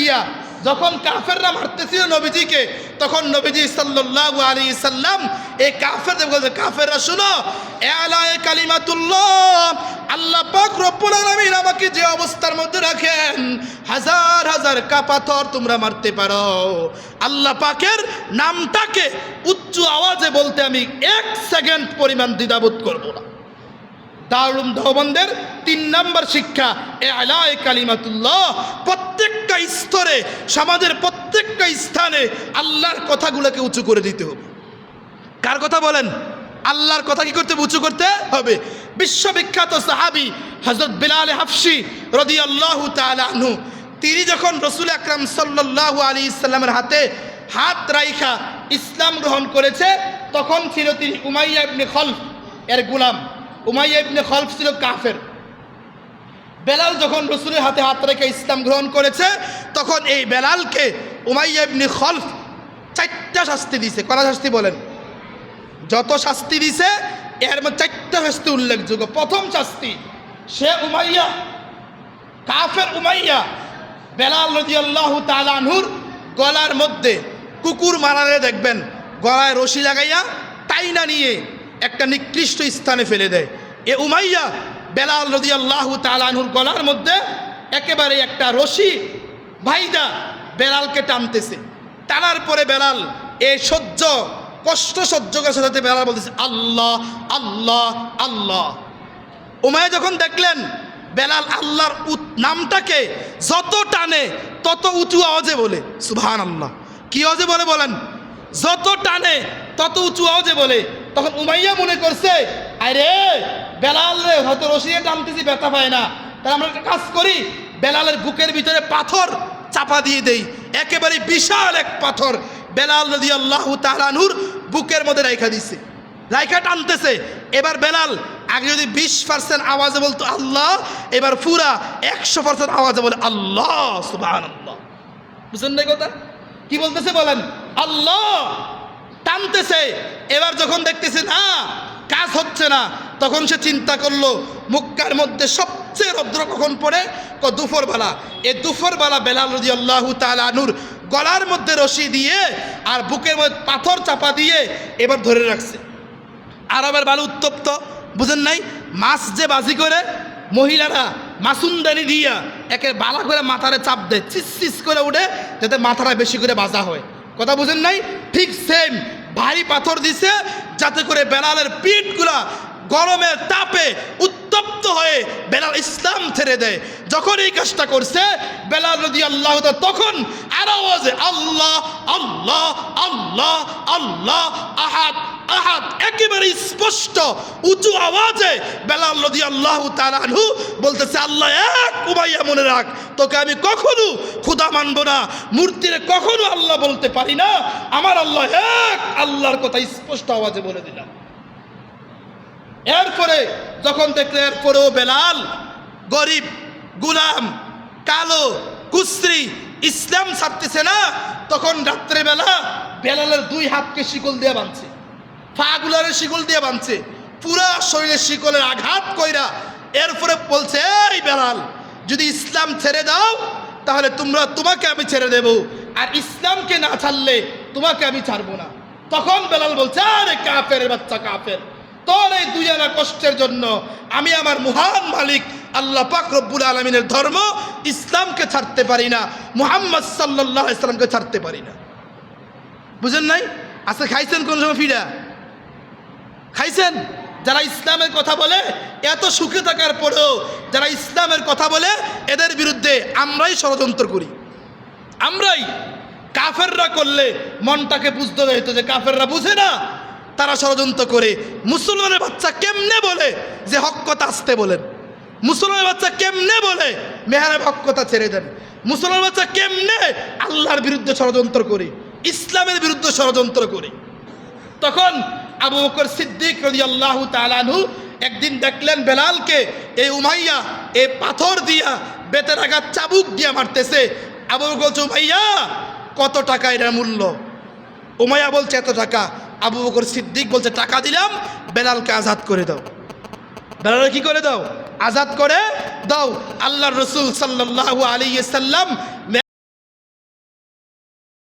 গিয়া যখন কাফেররা মারতেছিল নবীজিকে, তখন নবীজি সাল্লাল্লাহু আলাইহি সাল্লাম এই কাফেরদের বলতে, কাফেররা শুনো, এলায়ে কালিমাতুল্লাহ, আল্লাহ পাক রব্বুল আলামিন আমাকে যে অবস্থার মধ্যে রাখেন, হাজার হাজার পাথর তোমরা মারতে পারো, আল্লাহ পাকের নামটাকে উচ্চ আওয়াজে বলতে আমি 1 সেকেন্ড পরিমাণ দ্বিধাবোধ করব না। দারুল দেওবন্দের 3 নম্বর শিক্ষা, এলায়ে কালিমাতুল্লাহ। প্রত্যেকটা স্তরে, সমাজের প্রত্যেকটা স্থানে আল্লাহর কথাগুলোকে উঁচু করে দিতে হবে। কার কথা বলেন? আল্লাহর কথা কি করতে হবে? উঁচু করতে হবে। বিশ্ববিখ্যাত সাহাবী হযরত বিলাল হাফসি রাদিয়াল্লাহু তাআলা আনহু, তিনি যখন রাসূল আকরাম সাল্লাল্লাহু আলাইহি সাল্লামের হাতে হাত রাইখা ইসলাম গ্রহণ করেছে, তখন ছিল তিনি উমাইয়া ইবনে খলফ এর গোলাম। উমাইয়া ইবনে খলফ ছিল কাফের। বেলাল যখন রসুলের হাতে হাত রেখে ইসলাম গ্রহণ করেছে, তখন এই বেলালকে উমাইয়া ইবনে খলফ 4টা শাস্তি দিয়েছে। কয়টা শাস্তি বলেন? যত শাস্তি দিয়েছে এর মধ্যে 4টা শাস্তি উল্লেখযোগ্য। প্রথম শাস্তি, সে উমাইয়া, কাফের উমাইয়া, বেলাল রাদিয়াল্লাহু তাআলা আনহুর গলার মধ্যে কুকুর মারালে দেখবেন গলায় রশি লাগাইয়া টাইনা নিয়ে একটা নিকৃষ্ট স্থানে ফেলে দেয়। এ উমাইয়া বেলাল রাদিয়াল্লাহু তাআলা আনহুর গলার মধ্যে একেবারে একটা রশি ভাইদা বেলালকে টানতেছে। টানার পরে বেলাল এই কষ্ট সহ্য করার সাথে বেলাল বলতেছে, আল্লাহ আল্লাহ আল্লাহ। উমাইয়া যখন দেখলেন বেলাল আল্লাহর নামটাকে যত টানে তত উঁচু আওয়াজে বলে, সুবহানাল্লাহ। কি আওয়াজে বলে বলেন? যত টানে তত উঁচু আওয়াজে বলে। তখন উমাইয়া মনে করছে, আরে বেলাল রে হয়তো রশিয়ে টানতেছি, ব্যথা পায় না, তাহলে আমরা একটা কাজ করি, বেলালের বুকের ভিতরে পাথর চাপা দিয়ে দেই। একেবারে বিশাল এক পাথর বেলাল রাদিয়াল্লাহু তাআলা আনহুর বুকের মধ্যে রাইখা দিছে। রাইখা টানতেছে। এবার বেলাল আগে যদি 20% আওয়াজে বলতো আল্লাহ, এবার পুরা 100% আওয়াজে বলে আল্লাহ, সুবহানাল্লাহ। বুঝছেন না কথা? কি বলতেছে বলেন? আল্লাহ টানতেছে। এবার যখন দেখতেছে না কাজ হচ্ছে না, তখন সে চিন্তা করলো মক্কার মধ্যে সবচেয়ে রৌদ্র কখন পড়ে? দুপুরবেলা। এই দুপুরবেলা বেলাল রাদিয়াল্লাহু তাআলা আনহুর গলার মধ্যে রশি দিয়ে আর বুকের মধ্যে পাথর চাপা দিয়ে এবার ধরে রাখছে। আরবের বালু উত্তপ্ত, বুঝেন নাই? মাছ যে বাজি করে মহিলারা মাসুনদানি দিয়া একে বালা করে মাথারে চাপ দেয়, চিস করে উঠে, যাতে মাথাটা বেশি করে বাজা হয়। কথা বুঝেন নাই? ঠিক সেম ভারী পাথর দিছে যাতে করে বেলালের পিঠগুলা গরমের তাপে উত্তপ্ত হয়ে বেলাল ইসলাম ছেড়ে দেয়। যখন এই কাজটা করছে বেলাল রাদিয়াল্লাহু তাআলা, তখন আর আওয়াজে আল্লাহ আল্লাহ আল্লাহ আল্লাহ আহাদ আহাদ, একেবারে স্পষ্ট উঁচু আওয়াজে বেলাল রাদিয়াল্লাহু তাআলা আনহু বলতেছে, আল্লাহ এক। উমাইয়া মনে রাখ, তোকে আমি কখনো খোদা মানব না, মূর্তিরে কখনো আল্লাহ বলতে পারি না, আমার আল্লাহ এক। আল্লাহর কথা স্পষ্ট আওয়াজে বলে দিলাম। এরপরে যখন দেখলে এরপরেও বেলাল গরিব, গুলাম, কালো, কুশ্রী ইসলাম ছাড়তেছে না, তখন রাত্রেবেলা বেলালের 2 হাতকে শিকল দিয়ে বাঁধছে, পা-গুলারে শিকল দিয়ে বাঁধছে, পুরা শরীরে শিকলের আঘাত কইরা এরপরে বলছে, এই বেলাল, যদি ইসলাম ছেড়ে দাও তাহলে তোমাকে আমি ছেড়ে দেব, আর ইসলামকে না ছাড়লে তোমাকে আমি ছাড়বো না। তখন বেলাল বলছে, আরে কাফের বাচ্চা, কাফের, তোর এই 2 আনা কষ্টের জন্য আমি আমার মহান মালিক আল্লাহ পাক রব্বুল আলামিনের ধর্ম ইসলামকে ছাড়তে পারি না, মুহাম্মদ সাল্লাল্লাহু আলাইহি সাল্লামকে ছাড়তে পারি না। বুঝেন নাই? আচ্ছা খাইছেন কোন সময় ফিরা? খাইছেন? যারা ইসলামের কথা বলে এত সুখে থাকার পরেও যারা ইসলামের কথা বলে এদের বিরুদ্ধে আমরাই ষড়যন্ত্র করি। আমরাই। কাফেররা করলে মনটাকে বুঝতে হইতো যে কাফেররা বুঝে না, তারা ষড়যন্ত্র করে। মুসলমানের বাচ্চা কেমনে বলে যে হক কথা আসতে বলেন? মুসলমানের বাচ্চা কেমনে বলে মেহরাব হক কথা ছেড়ে দেন? মুসলমানের বাচ্চা কেমনে আল্লাহর বিরুদ্ধে ষড়যন্ত্র করে, ইসলামের বিরুদ্ধে ষড়যন্ত্র করে? তখন আবু বকর সিদ্দিক রাদিয়াল্লাহু তাআলা আনহু একদিন দেখলেন বেলালকে এই উমাইয়া এই পাথর দিয়া বেতের আঘাত চাবুক দিয়া মারতেছে। আবু বকর বলছে, উমাইয়া কত টাকা এর মূল্য? উমাইয়া বলছে এত টাকা। আবু বকর সিদ্দিক বলছে, টাকা দিলাম, বেলালকে আজাদ করে দাও। বেলাল কি করে দাও? আজাদ করে দাও। আল্লাহর রাসূল সাল্লাল্লাহু আলাইহি সাল্লাম